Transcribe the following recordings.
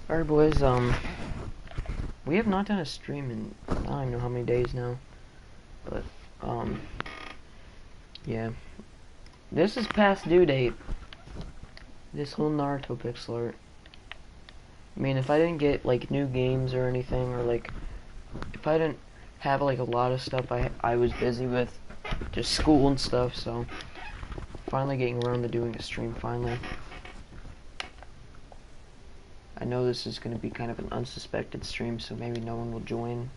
Alright boys, we have not done a stream in I don't even know how many days now. But yeah. This is past due date. This whole Naruto pixel art. I mean, if I didn't get like new games or anything, or like if I didn't have like a lot of stuff I was busy with, just school and stuff, so finally getting around to doing a stream finally. I know this is going to be kind of an unsuspected stream, so maybe no one will join.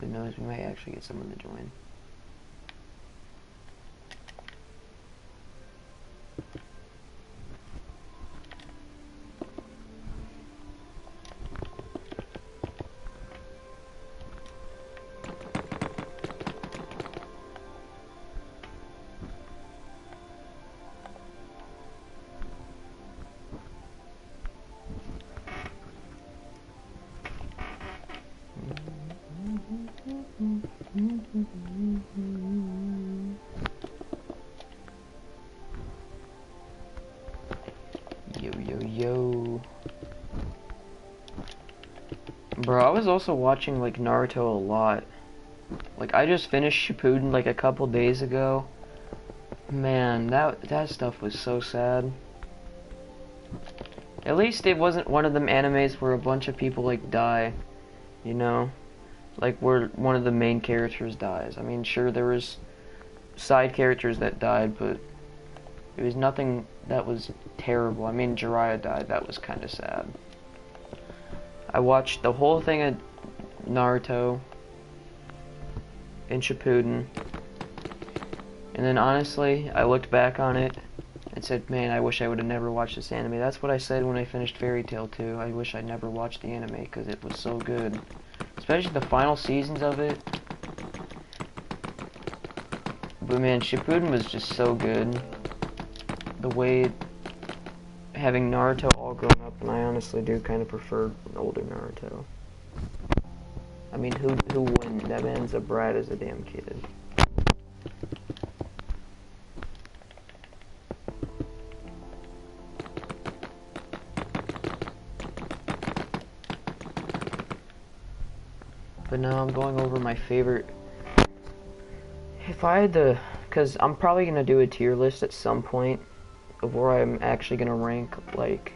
Who knows, we might actually get someone to join. Yo. Bro, I was also watching like Naruto a lot. Like I just finished Shippuden like a couple days ago. Man, that stuff was so sad. At least it wasn't one of them animes where a bunch of people like die, you know? Like where one of the main characters dies. I mean, sure there was side characters that died, but it was nothing that was terrible. I mean, Jiraiya died. That was kind of sad. I watched the whole thing of Naruto in Shippuden, and then honestly, I looked back on it and said, man, I wish I would have never watched this anime. That's what I said when I finished Fairy Tail 2. I wish I never watched the anime because it was so good. Especially the final seasons of it. But man, Shippuden was just so good. The way having Naruto all grown up, and I honestly do kind of prefer older Naruto. I mean, who wouldn't? That man's a brat as a damn kid. But now I'm going over my favorite. If I had to, because I'm probably going to do a tier list at some point of where I'm actually going to rank, like,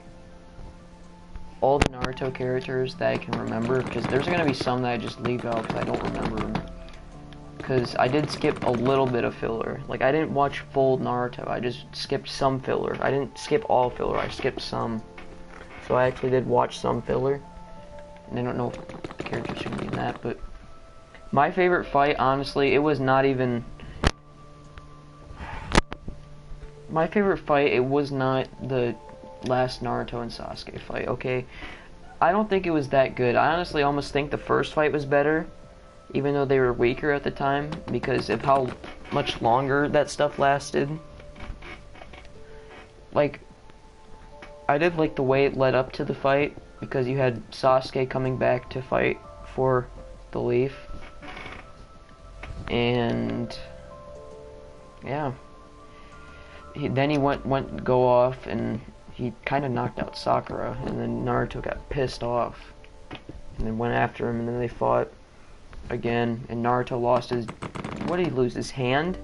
all the Naruto characters that I can remember, because there's going to be some that I just leave out because I don't remember them. Because I did skip a little bit of filler. Like, I didn't watch full Naruto, I just skipped some filler. I didn't skip all filler, I skipped some. So I actually did watch some filler. And I don't know if the characters should be in that, but my favorite fight, honestly, it was not even... My favorite fight, it was not the last Naruto and Sasuke fight, okay? I don't think it was that good. I honestly almost think the first fight was better, even though they were weaker at the time, because of how much longer that stuff lasted. Like, I did like the way it led up to the fight, because you had Sasuke coming back to fight for the leaf. And yeah. Then he went go off and he kind of knocked out Sakura, and then Naruto got pissed off and then went after him, and then they fought again, and Naruto lost his, what did he lose, his hand?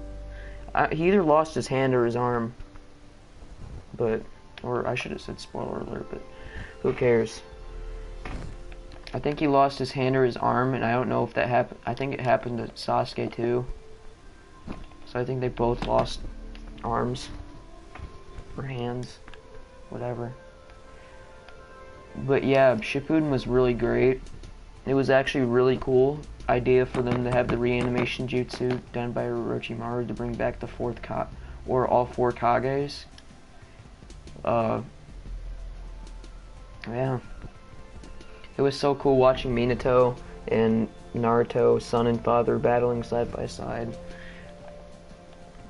He either lost his hand or his arm, but, or I should have said spoiler alert, but who cares? I think he lost his hand or his arm, and I don't know if that happened. I think it happened to Sasuke too, so I think they both lost arms or hands, whatever. But yeah, Shippuden was really great. It was actually a really cool idea for them to have the reanimation jutsu done by Orochimaru to bring back the fourth or all four Kages. Yeah. It was so cool watching Minato and Naruto, son and father, battling side by side.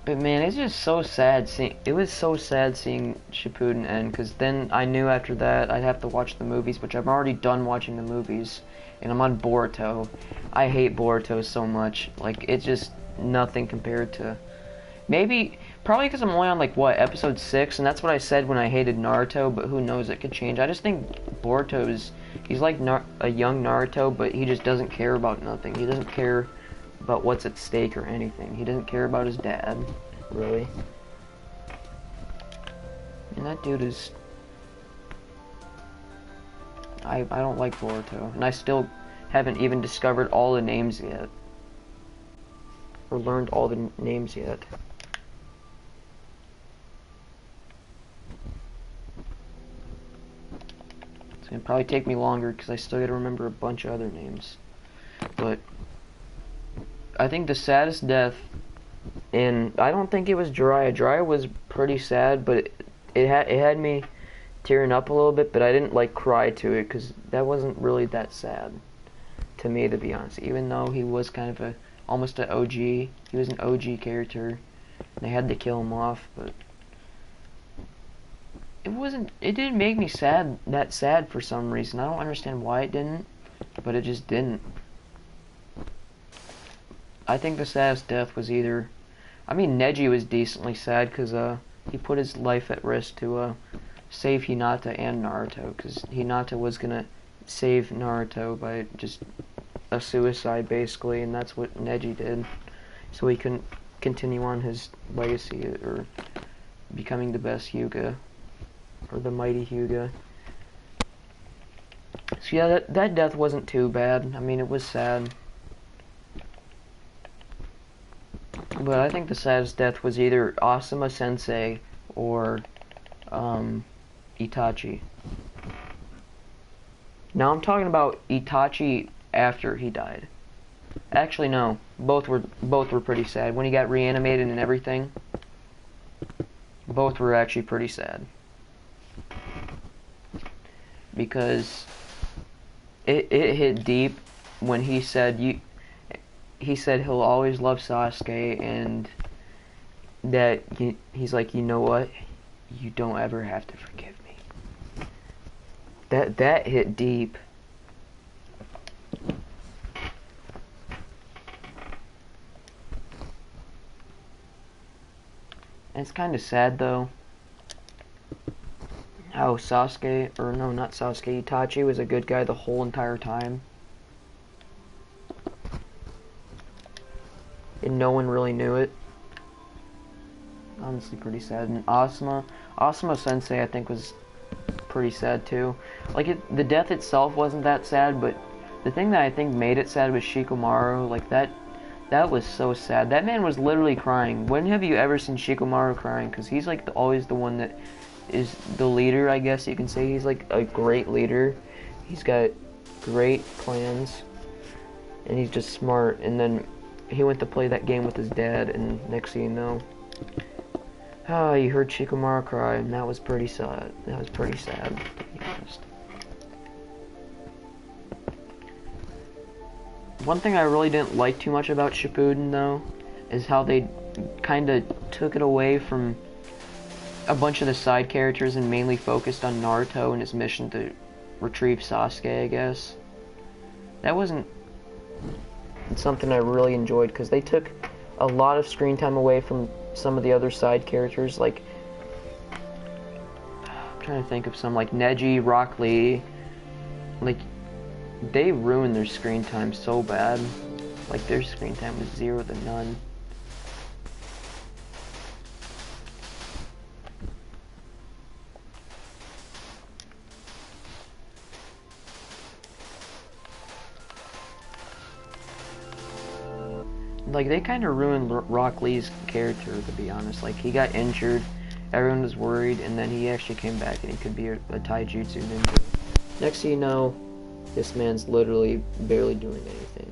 But man, it's just so sad seeing. It was so sad seeing Shippuden end, because then I knew after that I'd have to watch the movies, which I'm already done watching the movies, and I'm on Boruto. I hate Boruto so much. Like, it's just nothing compared to. Maybe Probably because I'm only on, like, what, episode 6, and that's what I said when I hated Naruto, but who knows, it could change. I just think he's like a young Naruto, but he just doesn't care about nothing. He doesn't care about what's at stake or anything. He doesn't care about his dad, really. And that dude is... I don't like Boruto, and I still haven't even discovered all the names yet. Or learned all the names yet. It's gonna probably take me longer because I still gotta remember a bunch of other names. But I think the saddest death, and I don't think it was Jiraiya. Jiraiya was pretty sad, but it had me tearing up a little bit, but I didn't like cry to it because that wasn't really that sad to me, to be honest. Even though he was kind of almost an OG, he was an OG character. They had to kill him off, but it didn't make me that sad for some reason. I don't understand why it didn't, but it just didn't. I think the saddest death was either, I mean, Neji was decently sad because he put his life at risk to save Hinata and Naruto, because Hinata was gonna save Naruto by just a suicide basically, and that's what Neji did, so he couldn't continue on his legacy or becoming the best Hyuga, or the mighty Hyuga. So yeah, that death wasn't too bad. I mean, it was sad, but I think the saddest death was either Asuma Sensei or Itachi. Now I'm talking about Itachi after he died. Actually, no, both were pretty sad. When he got reanimated and everything, both were actually pretty sad. Because it hit deep when he said he'll always love Sasuke, and that he's like, you know what? You don't ever have to forgive me. That hit deep. And it's kind of sad though, how Sasuke, or no, not Sasuke, Itachi was a good guy the whole entire time. And no one really knew it. Honestly, pretty sad. And Asuma Sensei, I think, was pretty sad too. Like, the death itself wasn't that sad, but the thing that I think made it sad was Shikamaru. Like, that was so sad. That man was literally crying. When have you ever seen Shikamaru crying? Because he's like always the one that is the leader, I guess you can say. He's like a great leader. He's got great plans, and he's just smart. And then he went to play that game with his dad, and next thing you know, you heard Shikamaru cry, and that was pretty sad. That was pretty sad, to be honest. One thing I really didn't like too much about Shippuden, though, is how they kind of took it away from a bunch of the side characters and mainly focused on Naruto and his mission to retrieve Sasuke, I guess. That wasn't something I really enjoyed, because they took a lot of screen time away from some of the other side characters. Like, I'm trying to think of some, like Neji, Rock Lee. Like, they ruined their screen time so bad. Like, their screen time was 0 to none. Like, they kind of ruined Rock Lee's character, to be honest. Like, he got injured, everyone was worried, and then he actually came back and he could be a taijutsu ninja. Next thing you know, this man's literally barely doing anything.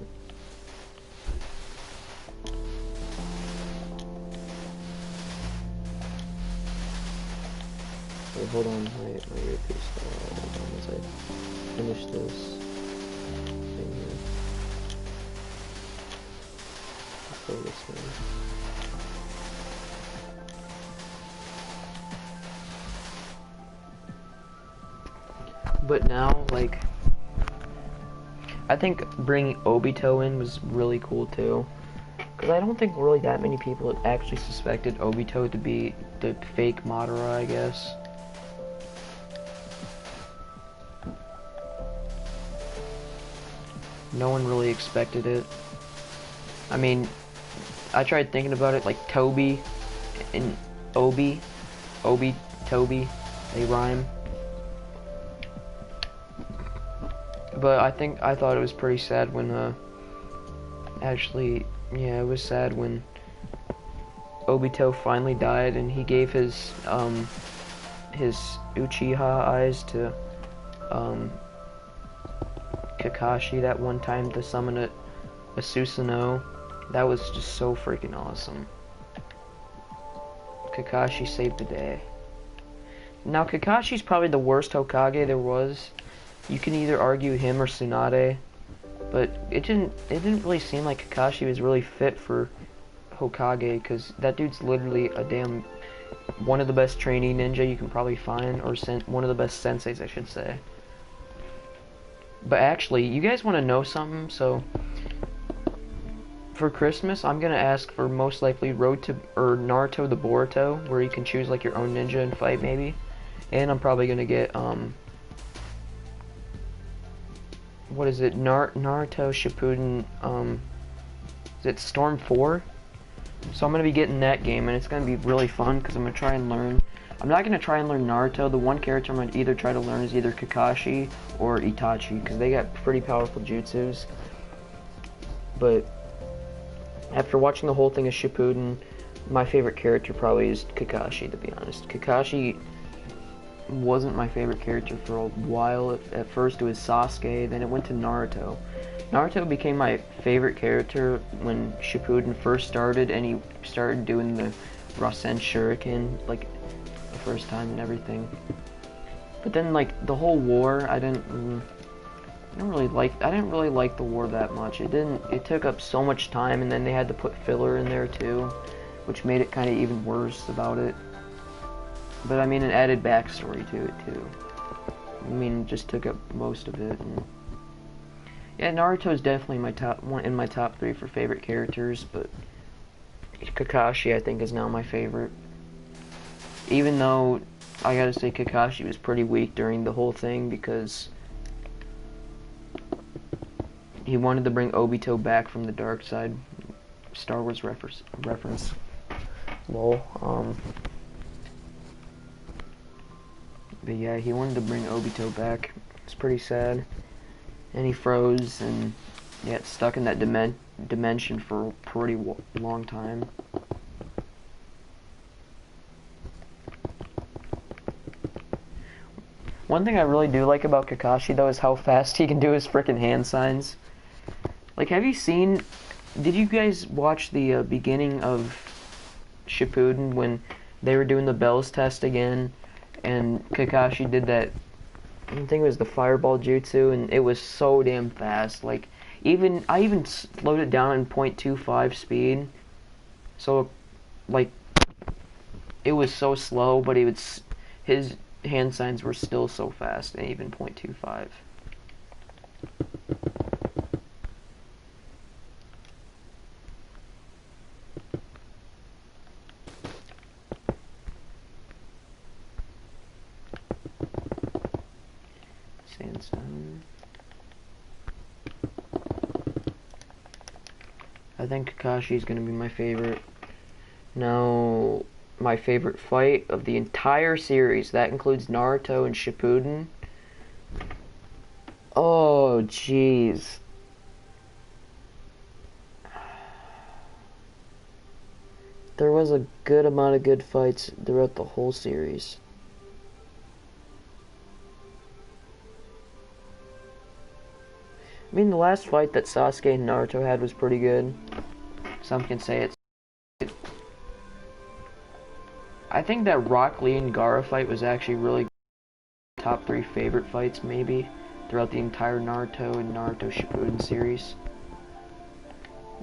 Wait, hold on, my earpiece. Hold on as I finish this thing here. This way. But now, like, I think bringing Obito in was really cool too, Because I don't think really that many people actually suspected Obito to be the fake Madara, I guess. No one really expected it. I mean, I tried thinking about it, like Toby and Obi, Toby, they rhyme. But I thought it was pretty sad when, actually, yeah, it was sad when Obito finally died and he gave his Uchiha eyes to, Kakashi that one time to summon a Susanoo. That was just so freaking awesome. Kakashi saved the day. Now Kakashi's probably the worst Hokage there was. You can either argue him or Tsunade, but it didn't really seem like Kakashi was really fit for Hokage, because that dude's literally a damn one of the best trainee ninja you can probably find, or one of the best senseis, I should say. But actually, you guys want to know something? So for Christmas, I'm gonna ask for most likely Naruto the Boruto, where you can choose like your own ninja and fight maybe. And I'm probably gonna get what is it? Naruto Shippuden, is it Storm 4? So I'm gonna be getting that game, and it's gonna be really fun because I'm gonna try and learn. I'm not gonna try and learn Naruto. The one character I'm gonna either try to learn is either Kakashi or Itachi, because they got pretty powerful jutsus. But after watching the whole thing of Shippuden, my favorite character probably is Kakashi, to be honest. Kakashi wasn't my favorite character for a while. At first it was Sasuke, then it went to Naruto. Naruto became my favorite character when Shippuden first started, and he started doing the Rasen Shuriken, like, the first time and everything. But then, like, the whole war, I didn't really like the war that much. It took up so much time, and then they had to put filler in there too, which made it kind of even worse about it. But I mean, it added backstory to it too. I mean, it just took up most of it. And yeah, Naruto is definitely in my top 3 for favorite characters, but Kakashi I think is now my favorite. Even though I gotta say Kakashi was pretty weak during the whole thing, because he wanted to bring Obito back from the dark side. Star Wars reference. Lol. But yeah, he wanted to bring Obito back. It's pretty sad. And he froze and yeah, stuck in that dimension for a pretty long time. One thing I really do like about Kakashi though is how fast he can do his frickin' hand signs. Like, did you guys watch the beginning of Shippuden when they were doing the bells test again, and Kakashi did that, I think it was the fireball jutsu, and it was so damn fast. Like, I even slowed it down in 0.25 speed, so, like, it was so slow, but his hand signs were still so fast, and even 0.25. Sandstone. I think Kakashi is going to be my favorite. Now, my favorite fight of the entire series, that includes Naruto and Shippuden. Oh, jeez. There was a good amount of good fights throughout the whole series. I mean, the last fight that Sasuke and Naruto had was pretty good. Some can say it's... I think that Rock Lee and Gaara fight was actually really top 3 favorite fights, maybe, throughout the entire Naruto and Naruto Shippuden series.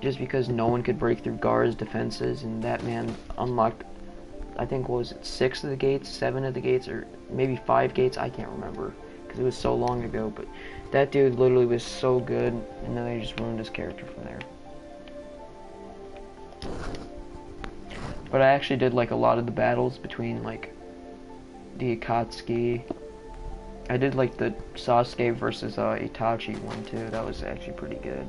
Just because no one could break through Gaara's defenses, and that man unlocked, I think, what was it, 6 of the gates, 7 of the gates, or maybe 5 gates, I can't remember, because it was so long ago, but that dude literally was so good, and then they just ruined his character from there. But I actually did like a lot of the battles between like the Akatsuki. I did like the Sasuke versus Itachi one too. That was actually pretty good.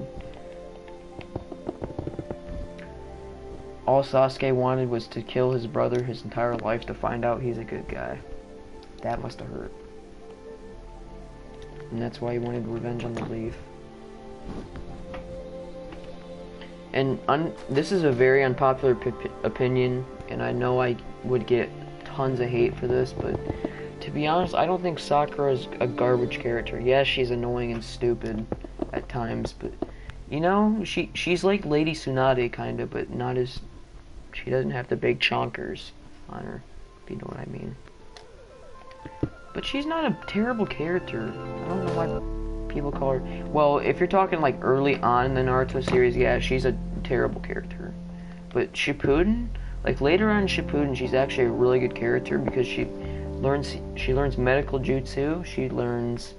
All Sasuke wanted was to kill his brother his entire life to find out he's a good guy. That must have hurt. And that's why he wanted revenge on the Leaf. And this is a very unpopular opinion, and I know I would get tons of hate for this, but to be honest, I don't think Sakura is a garbage character. Yes, she's annoying and stupid at times, but you know, she's like Lady Tsunade kinda, but not as, she doesn't have the big chonkers on her, if you know what I mean. But she's not a terrible character. I don't know why people call her... Well, if you're talking like early on in the Naruto series, yeah, she's a terrible character. But Shippuden, like later on in Shippuden, she's actually a really good character because she learns medical jutsu. She learns...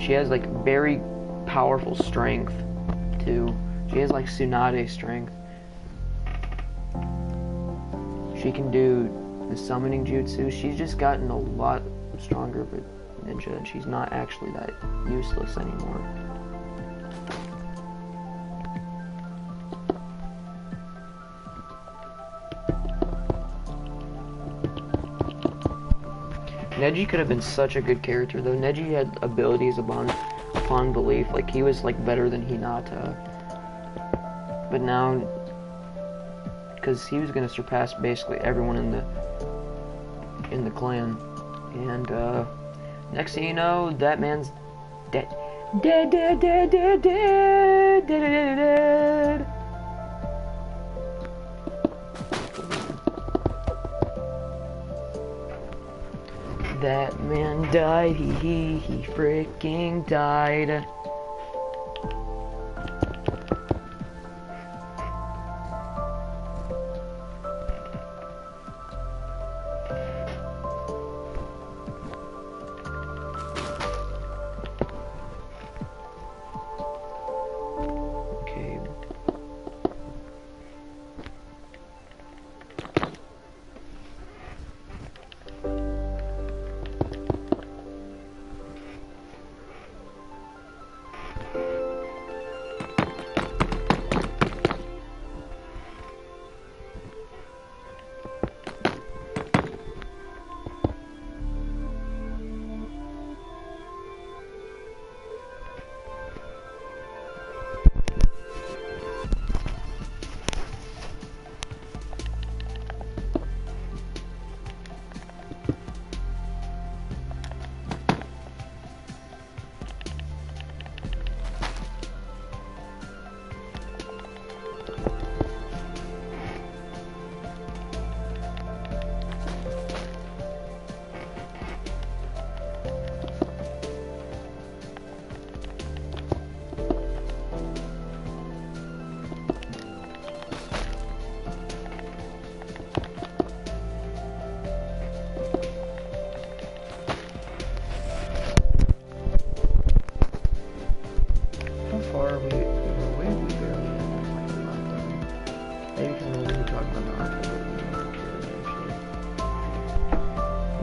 she has like very powerful strength too. She has like Tsunade strength. She can do the summoning jutsu. She's just gotten a lot stronger of a ninja, and she's not actually that useless anymore. Neji could have been such a good character though. Neji had abilities upon belief. Like he was like better than Hinata. But now, because he was gonna surpass basically everyone in the clan, and next thing you know, that man's dead. Dead. That man died. He freaking died.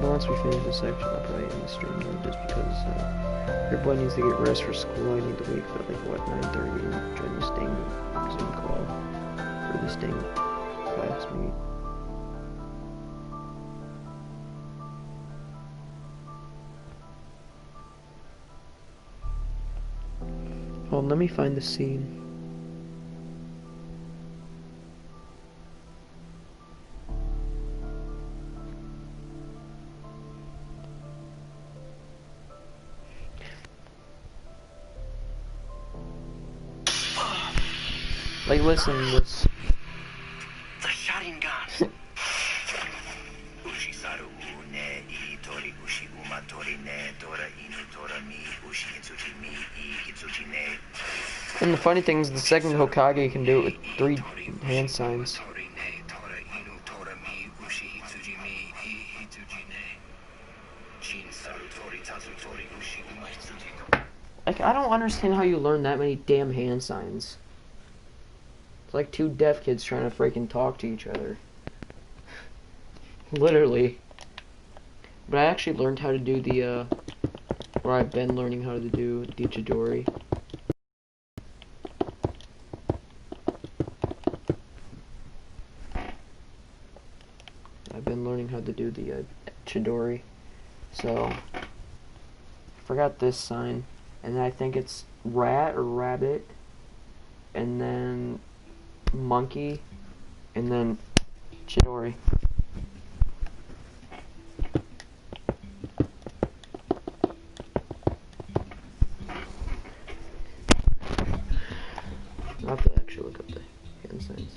Once we finish this section, I'll probably end the stream though, just because your boy needs to get rest for school. I need to wake up at like what, 9:30 and join the Sting Zoom call for the Sting class meet. Hold on, let me find the scene. Like, listen to this. The Sharingan. And the funny thing is, the second Hokage can do it with 3 hand signs. Like, I don't understand how you learn that many damn hand signs. It's like two deaf kids trying to freaking talk to each other. Literally. But I actually learned how to do the, or I've been learning how to do the Chidori. I've been learning how to do the Chidori. So, forgot this sign. And I think it's rat or rabbit. And then monkey. And then Chidori. I'll have to actually look up the hand signs.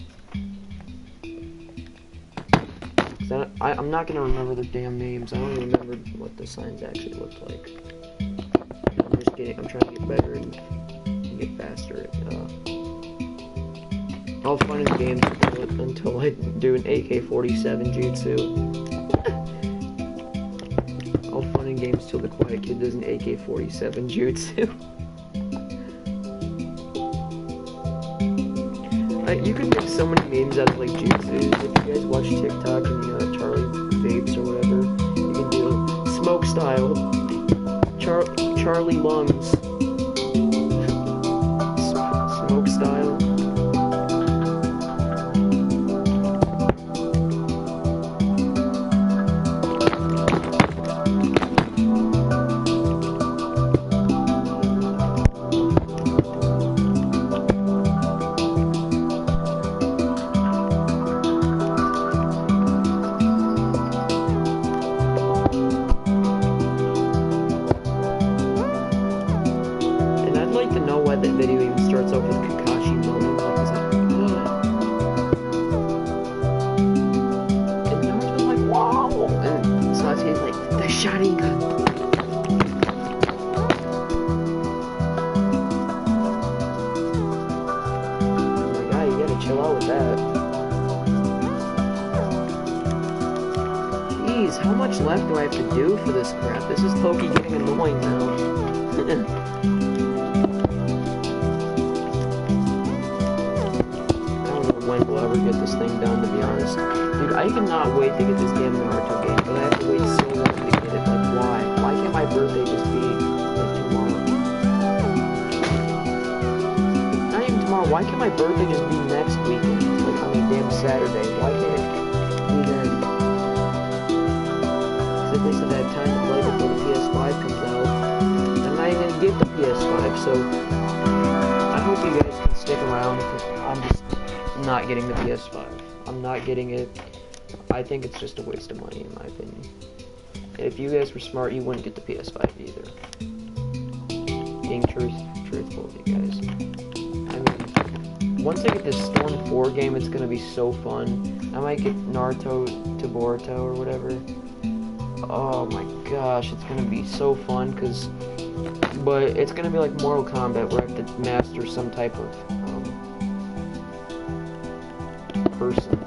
I'm not gonna remember the damn names. I don't remember what the signs actually look like. I'm just kidding. I'm trying to get better and get faster at all fun and games until I do an AK-47 jutsu. All fun and games till the quiet kid does an AK-47 jutsu. You can make so many memes out of like jutsus. If you guys watch TikTok and Charlie Vapes or whatever, you can do smoke style, Charlie lungs, smoke style. Chill out with that. Jeez, how much left do I have to do for this crap? This is low-key getting annoying now. I don't know when we'll ever get this thing done, to be honest. Dude, I cannot wait to get this damn Naruto game, but I have to wait so long to get it. Like, why? Why can't my birthday just be like tomorrow? Why can't my birthday just be next weekend? Like on a damn Saturday? Why can't it be then? Because at least I have time to play before the PS5 comes out. I'm not even gonna get the PS5, so I hope you guys can stick around because I'm just not getting the PS5. I'm not getting it. I think it's just a waste of money in my opinion. If you guys were smart, you wouldn't get the PS5 either. Being truthful with you guys. Once I get this Storm 4 game, it's gonna be so fun. I might get Naruto to Boruto or whatever. Oh my gosh, it's gonna be so fun, but it's gonna be like Mortal Kombat, where I have to master some type of person.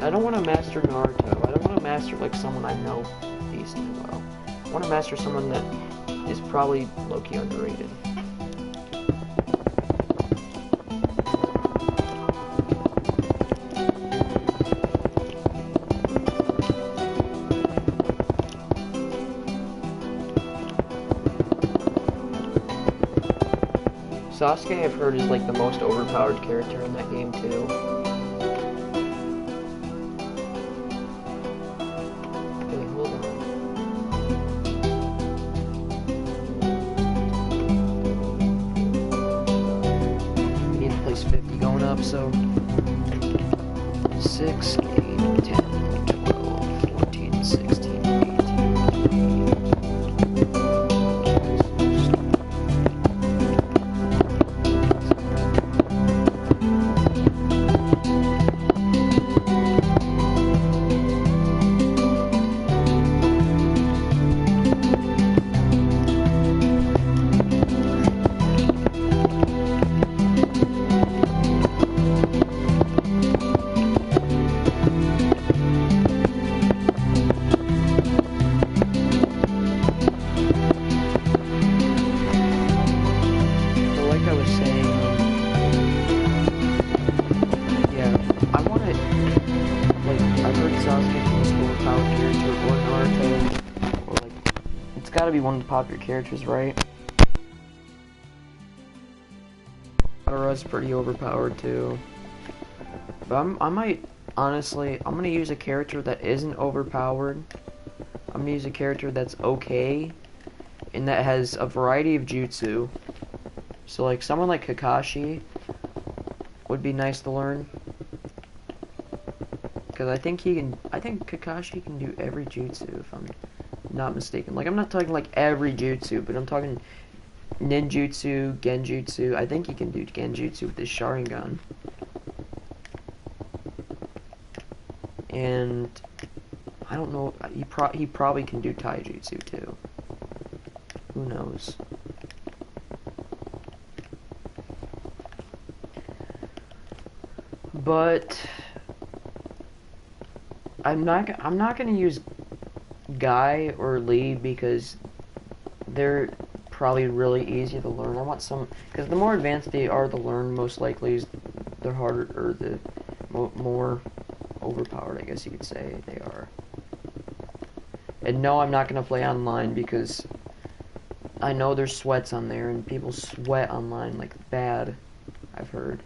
I don't want to master Naruto. I don't want to master like someone I know decently well. I want to master someone that is probably low-key underrated. Sasuke, I've heard, is like the most overpowered character in that game too. Okay, hold on. We need to place 50 going up, so 6, 8, 10, 12, 14, 16, 18. gotta be one of the popular characters, right? Madara's pretty overpowered too. But I might, honestly, I'm gonna use a character that isn't overpowered. I'm gonna use a character that's okay, and that has a variety of jutsu. So like someone like Kakashi would be nice to learn. Because I think Kakashi can do every jutsu, if I'm not mistaken. Like, I'm not talking like every jutsu, but I'm talking ninjutsu, genjutsu. I think he can do genjutsu with his Sharingan. And I don't know, he probably can do taijutsu too. Who knows? But I'm not gonna use Guy or Lee because they're probably really easy to learn. I want some, because the more advanced they are to learn, most likely the harder, or the more overpowered, I guess you could say, they are. And no, I'm not gonna play online because I know there's sweats on there, and people sweat online like bad, I've heard.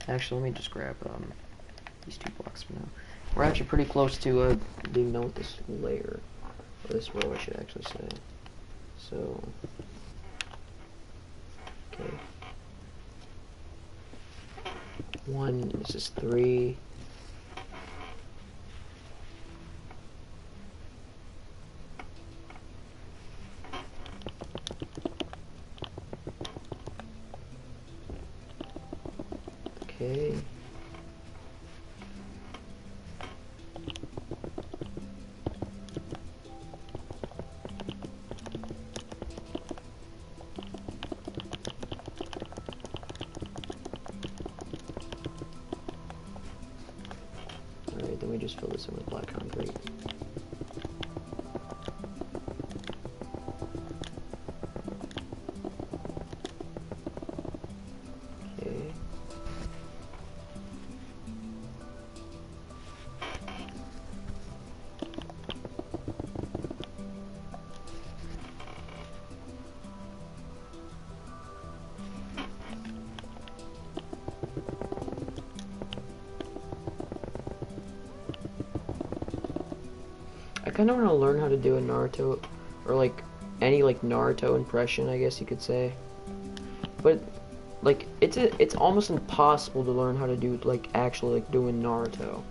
Actually, let me just grab these 2 blocks for now. We're actually pretty close to being done with this layer, or this row, I should actually say. So, okay. 1, this is 3. Okay. Alright, then we just fill this in with black concrete. Okay. I kind of want to learn how to do a Naruto, or like any like Naruto impression, I guess you could say. But like it's almost impossible to learn how to do like actually like doing Naruto.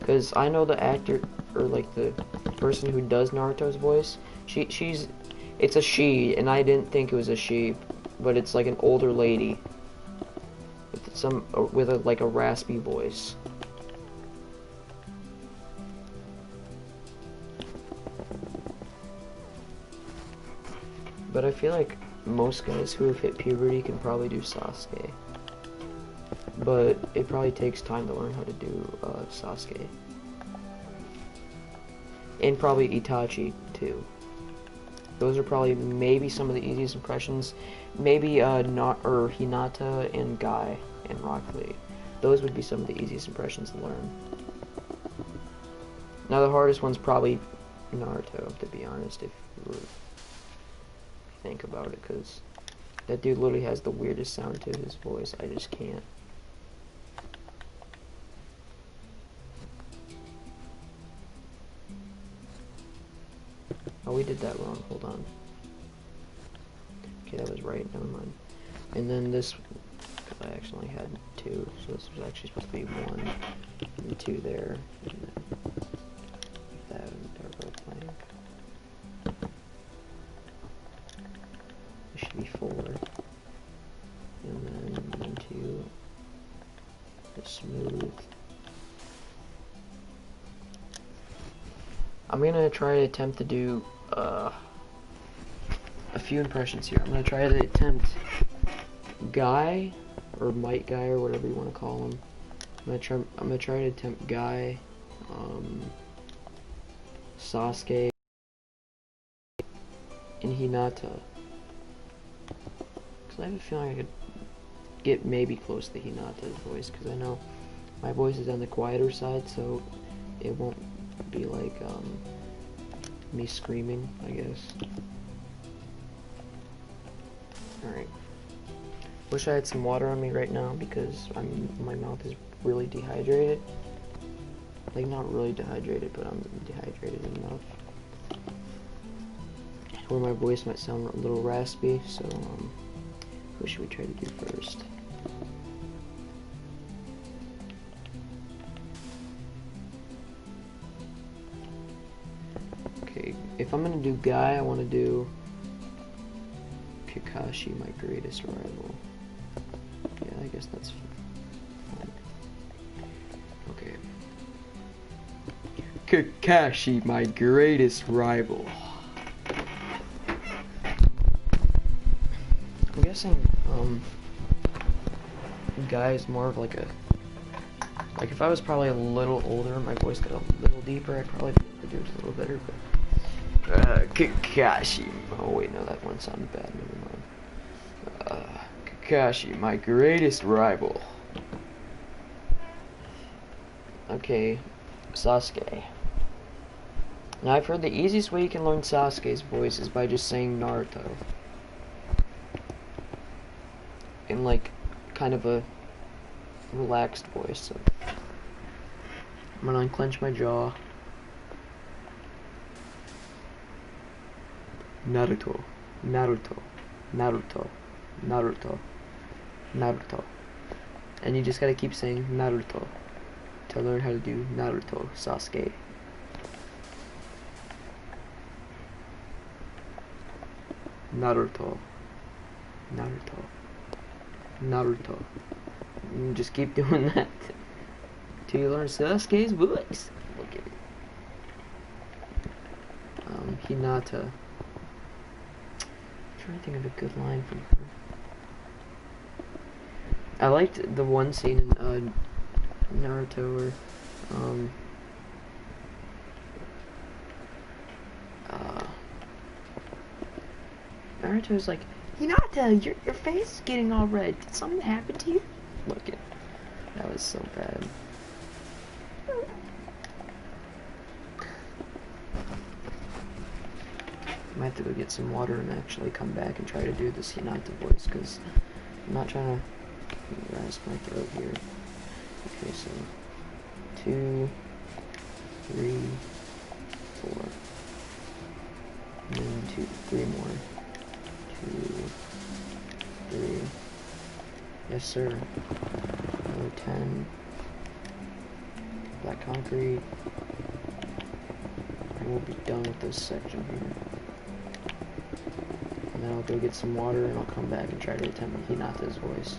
Cause I know the actor, or like the person who does Naruto's voice. It's a she, and I didn't think it was a she, but it's like an older lady with like a raspy voice. But I feel like most guys who have hit puberty can probably do Sasuke. But it probably takes time to learn how to do Sasuke. And probably Itachi too. Those are probably maybe some of the easiest impressions. Maybe Hinata and Guy and Rock Lee. Those would be some of the easiest impressions to learn. Now the hardest one's probably Naruto, to be honest, if you think about it, because that dude literally has the weirdest sound to his voice. I just can't. Oh, we did that wrong. Hold on. Okay, that was right. Never mind. And then this, because I actually had 2, so this was actually supposed to be 1 and 2 there. And then that and turbo plank. It should be 4. And then 1, 2. The smooth. I'm gonna try to attempt to do a few impressions here. I'm gonna try to attempt Guy, or Might Guy, or whatever you want to call him. I'm gonna try to attempt Guy, Sasuke, and Hinata. Cause I have a feeling I could get maybe close to Hinata's voice, because I know my voice is on the quieter side, so it won't be like me screaming, I guess. Alright. Wish I had some water on me right now because my mouth is really dehydrated. Like, not really dehydrated, but I'm dehydrated enough where my voice might sound a little raspy, so what should we try to do first? Okay, if I'm gonna do Guy, I want to do Kakashi, my greatest rival. Yeah, I guess that's fine. Okay. Kakashi, my greatest rival. I'm guessing, Guy is more of like a, like if I was probably a little older, my voice got a little deeper, I'd probably be able to do it a little better, but, Kakashi, oh wait, no, that one sounded bad, never mind. Kakashi, my greatest rival. Okay, Sasuke. Now I've heard the easiest way you can learn Sasuke's voice is by just saying Naruto. In like kind of a relaxed voice. So I'm gonna unclench my jaw. Naruto, Naruto, Naruto, Naruto, Naruto. And you just gotta keep saying Naruto to learn how to do Naruto, Sasuke. Naruto, Naruto, Naruto. And just keep doing that till you learn Sasuke's voice. Look at it. Hinata. I'm trying to think of a good line from her. I liked the one scene in Naruto where Naruto's like, Hinata, your face is getting all red. Did something happen to you? Look at that was so bad. I might have to go get some water and actually come back and try to do this Hinata voice because I'm not trying to rasp my throat here. Okay, so 2, 3, 4, and then 2, 3 more. 2, 3. Yes, sir. Another 10. Black concrete. And we'll be done with this section here. And then I'll go get some water and I'll come back and try to attempt Hinata's voice.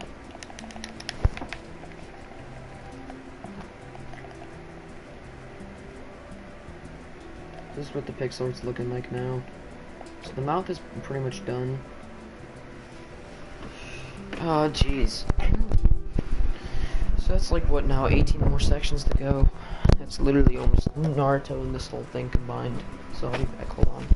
This is what the pixel art's looking like now. So the mouth is pretty much done. Oh, jeez. So that's like, what now, 18 more sections to go. That's literally almost Naruto and this whole thing combined. So I'll be back, hold on.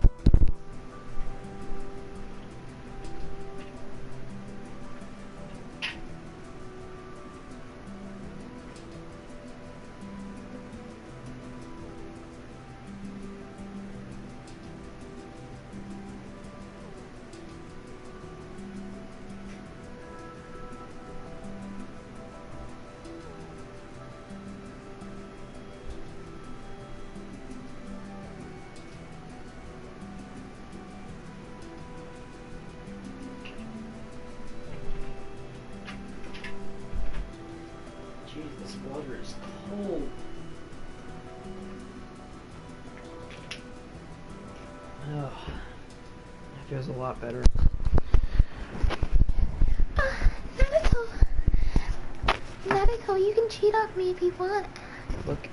This water is cold. Oh, that feels a lot better. Naruto. Naruto, you can cheat on me if you want. Look.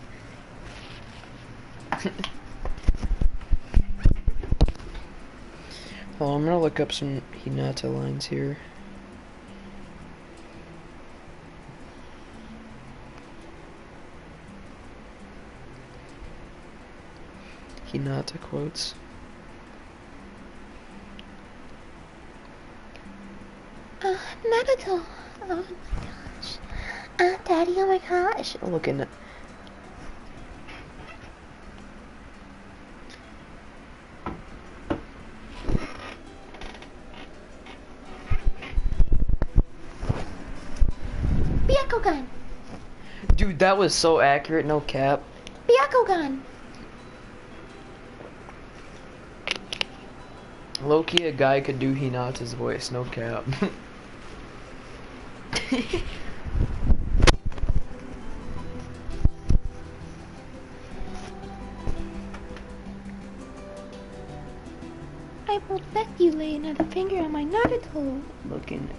Well, I'm gonna look up some Hinata lines here. Hinata quotes. Naruto, Oh my gosh. Daddy, oh my gosh. Looking at. Byakugan. Dude, that was so accurate, no cap. Byakugan. Low-key, a guy could do Hinata's voice, no cap. I will let you lay another finger on my Naruto. Looking.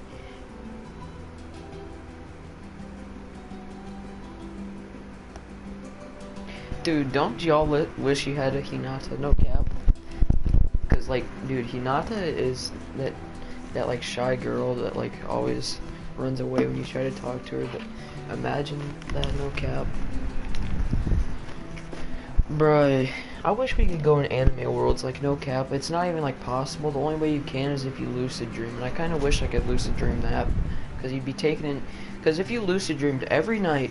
Dude, don't y'all wish you had a Hinata, no cap? Cause like, dude, Hinata is that like shy girl that like always runs away when you try to talk to her. But imagine that, no cap. Bruh, I wish we could go in anime worlds, like no cap. It's not even like possible. The only way you can is if you lucid dream, and I kind of wish I could lucid dream that, because you'd be taken in. Because if you lucid dreamed every night,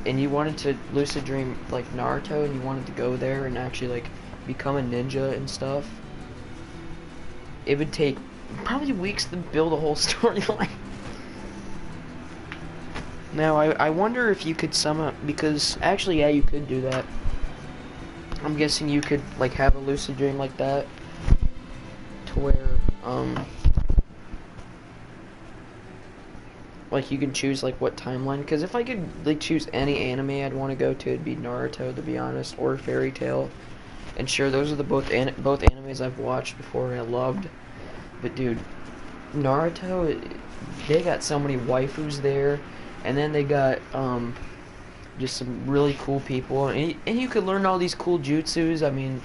and you wanted to lucid dream like Naruto, and you wanted to go there and actually like become a ninja and stuff, it would take probably weeks to build a whole storyline. Now I wonder if you could somehow, because actually yeah, you could do that. I'm guessing you could like have a lucid dream like that to where like you can choose like what timeline, because if I could like choose any anime I'd want to go to, it'd be Naruto, to be honest, or Fairy Tail. And sure, those are the both animes I've watched before and I loved. But dude, Naruto, they got so many waifus there, and then they got just some really cool people, and you could learn all these cool jutsus. I mean,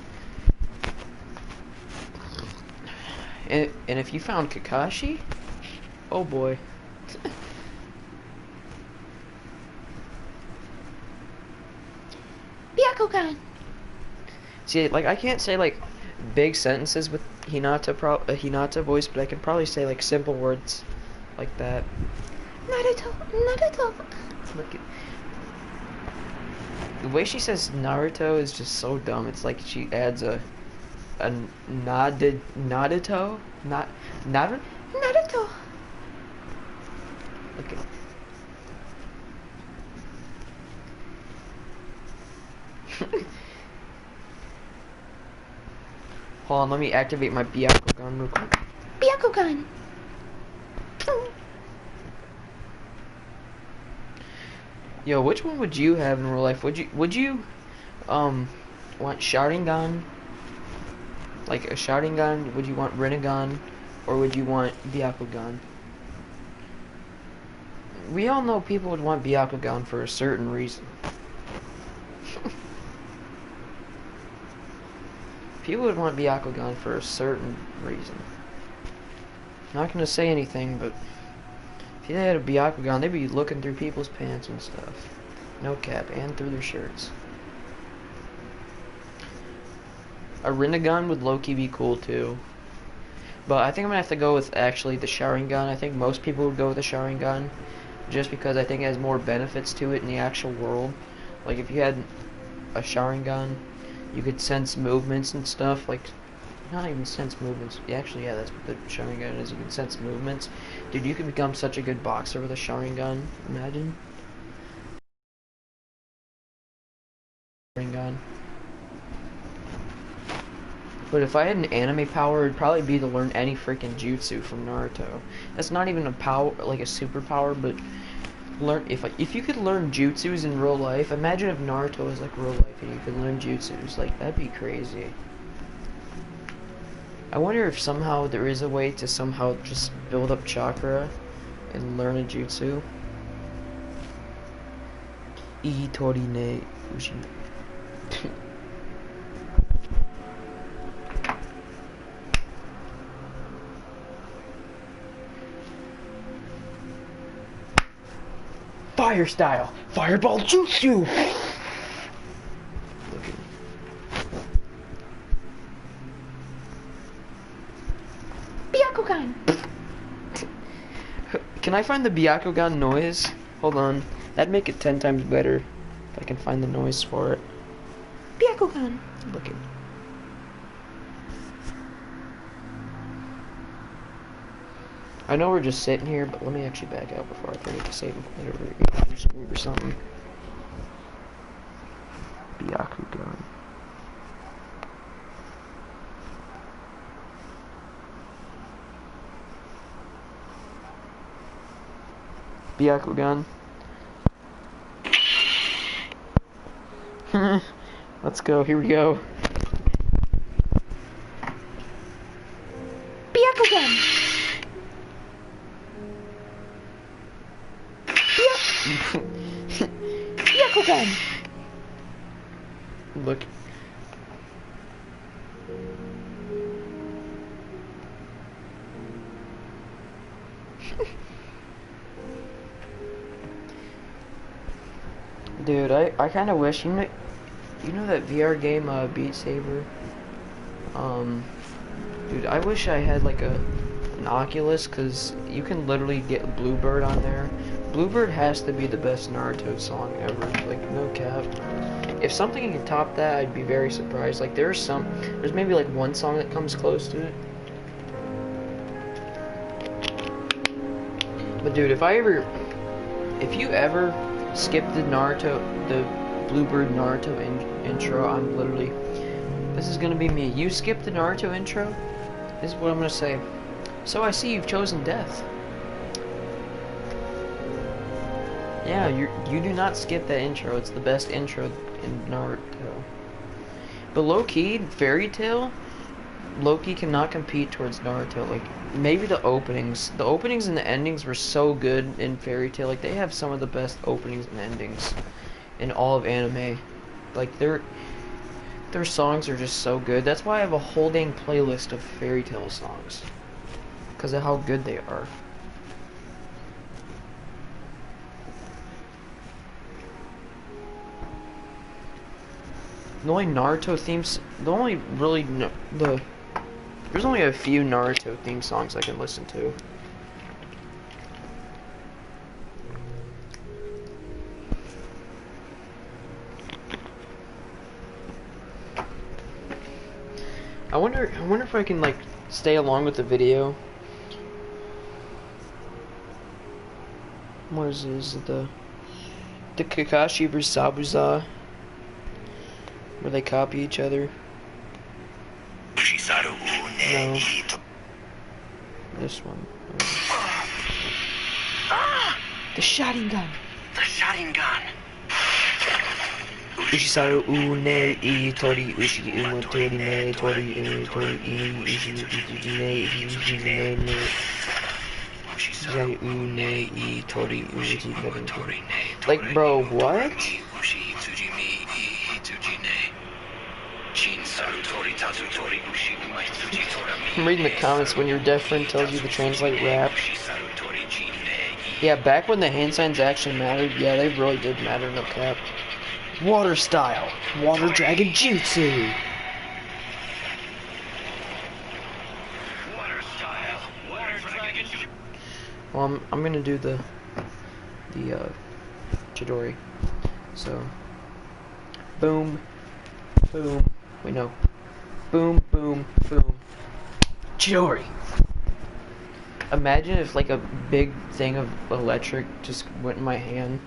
and if you found Kakashi, oh boy. Byakugan. See, like I can't say like big sentences with Hinata voice, but I can probably say like simple words like that. Naruto. Naruto. Look at the way she says Naruto is just so dumb. It's like she adds a Naruto, not Naruto. Naruto. Look at. Hold on, let me activate my Byakugan real quick. Byakugan. Yo, which one would you have in real life? Would you want Sharingan? Like a Sharingan? Would you want Rinnegan? Or would you want Byakugan? We all know people would want Byakugan for a certain reason. People would want Byakugan for a certain reason. Not gonna say anything, but if they had a Byakugan, they'd be looking through people's pants and stuff. No cap, and through their shirts. A Rinnegan would low-key be cool too. But I think I'm gonna have to go with actually the Sharingan. I think most people would go with the Sharingan, just because I think it has more benefits to it in the actual world. Like if you had a Sharingan, you could sense movements and stuff, like, not even sense movements. Actually, yeah, that's what the Sharingan is. You can sense movements. Dude, you could become such a good boxer with a Sharingan. Imagine. Sharingan. But if I had an anime power, it'd probably be to learn any freaking jutsu from Naruto. That's not even a power, like a superpower, but learn if you could learn jutsus in real life. Imagine if Naruto was like real life and you could learn jutsus. Like, that'd be crazy. I wonder if somehow there is a way to somehow just build up chakra and learn a jutsu. Itori ne ushi. Fire style! Fireball jutsu! Look at Byakugan. Can Can I find the Byakugan noise? Hold on. That'd make it 10 times better if I can find the noise for it. Byakugan! Look it. I know we're just sitting here, but let me actually back out before I forget to save whatever or something. Byakugan. Byakugan. Let's go, here we go. Byakugan! Byakugan! Look. Dude, I kind of wish, you know that VR game, Beat Saber? Dude, I wish I had like an Oculus, cause you can literally get Bluebird on there. Bluebird has to be the best Naruto song ever, like no cap. If something can top that, I'd be very surprised. Like there's maybe like one song that comes close to it. But dude, if you ever skip the Bluebird Naruto intro, I'm literally, this is gonna be me. You skip the Naruto intro, this is what I'm gonna say. So I see you've chosen death. Yeah, you do not skip that intro. It's the best intro in Naruto. But low-key, Fairy Tail, low-key cannot compete towards Naruto. Like, maybe the openings and the endings were so good in Fairy Tail. Like, they have some of the best openings and endings in all of anime. Like, their songs are just so good. That's why I have a whole dang playlist of Fairy Tail songs, because of how good they are. The only Naruto themes, there's only a few Naruto theme songs I can listen to. I wonder if I can like stay along with the video. What is this? The Kakashi vs Zabuza, where they copy each other. No. This one. The Sharingan. The Sharingan. Ushisaru une I tori ushi umo tori ne tori I ushi ne ne Ushisaru une I tori ushi ne. Like, bro, what? I'm reading the comments when your deaf friend tells you to translate rap. Yeah, back when the hand signs actually mattered, yeah, they really did matter, no cap. Water style, water dragon jutsu. Well, I'm gonna do the Chidori. So, boom, boom. Wait, no. Boom, boom, boom. Chidori. Imagine if like a big thing of electric just went in my hand.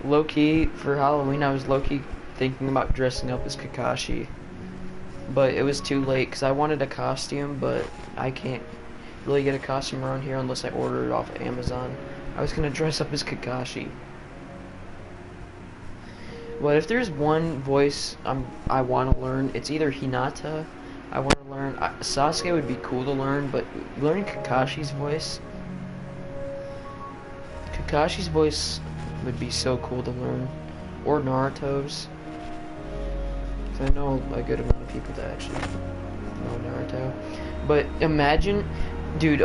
Low-key, for Halloween, I was low-key thinking about dressing up as Kakashi. But it was too late, because I wanted a costume, but I can't really get a costume around here unless I order it off of Amazon. I was going to dress up as Kakashi. But if there's one voice I want to learn, it's either Hinata. I want to learn... Sasuke would be cool to learn, but learning Kakashi's voice... Kakashi's voice would be so cool to learn. Or Naruto's. I know a good amount of people that actually know Naruto. But imagine... Dude,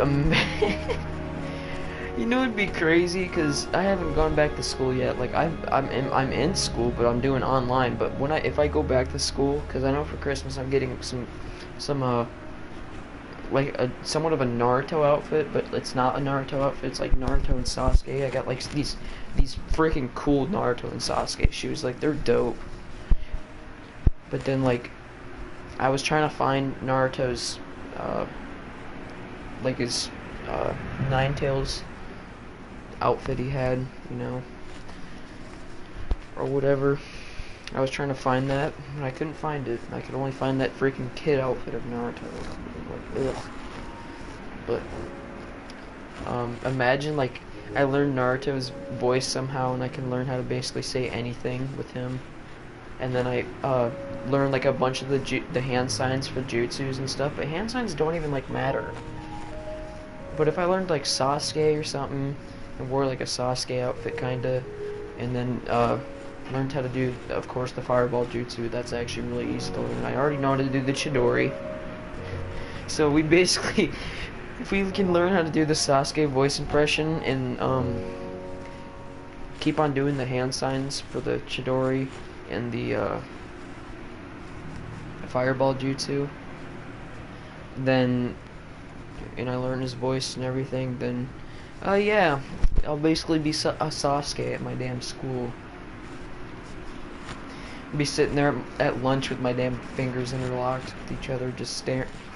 You know it'd be crazy because I haven't gone back to school yet. Like I'm in school, but I'm doing online. But if I go back to school, because I know for Christmas I'm getting some like somewhat of a Naruto outfit, but it's not a Naruto outfit. It's like Naruto and Sasuke. I got like these freaking cool Naruto and Sasuke shoes. Like they're dope. But then like I was trying to find Naruto's like his Ninetales outfit he had, you know, or whatever. I was trying to find that, and I couldn't find it. I could only find that freaking kid outfit of Naruto. Like, ugh. But imagine like I learned Naruto's voice somehow, and I can learn how to basically say anything with him. And then I learned like a bunch of the hand signs for jutsus and stuff. But hand signs don't even like matter. But if I learned like Sasuke or something, and wore like a Sasuke outfit kinda, and then learned how to do, of course, the fireball jutsu, that's actually really easy to learn. I already know how to do the Chidori. So we basically, if we can learn how to do the Sasuke voice impression and keep on doing the hand signs for the Chidori and the fireball jutsu, then, and I learn his voice and everything, then, yeah, I'll basically be a Sasuke at my damn school. Be sitting there at lunch with my damn fingers interlocked with each other, just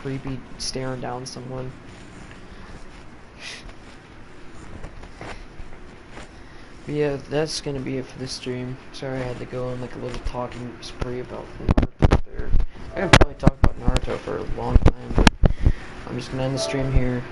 creepy staring down someone. But yeah, that's gonna be it for this stream. Sorry I had to go on like a little talking spree about Naruto there. I could probably talk about Naruto for a long time, but I'm just gonna end the stream here.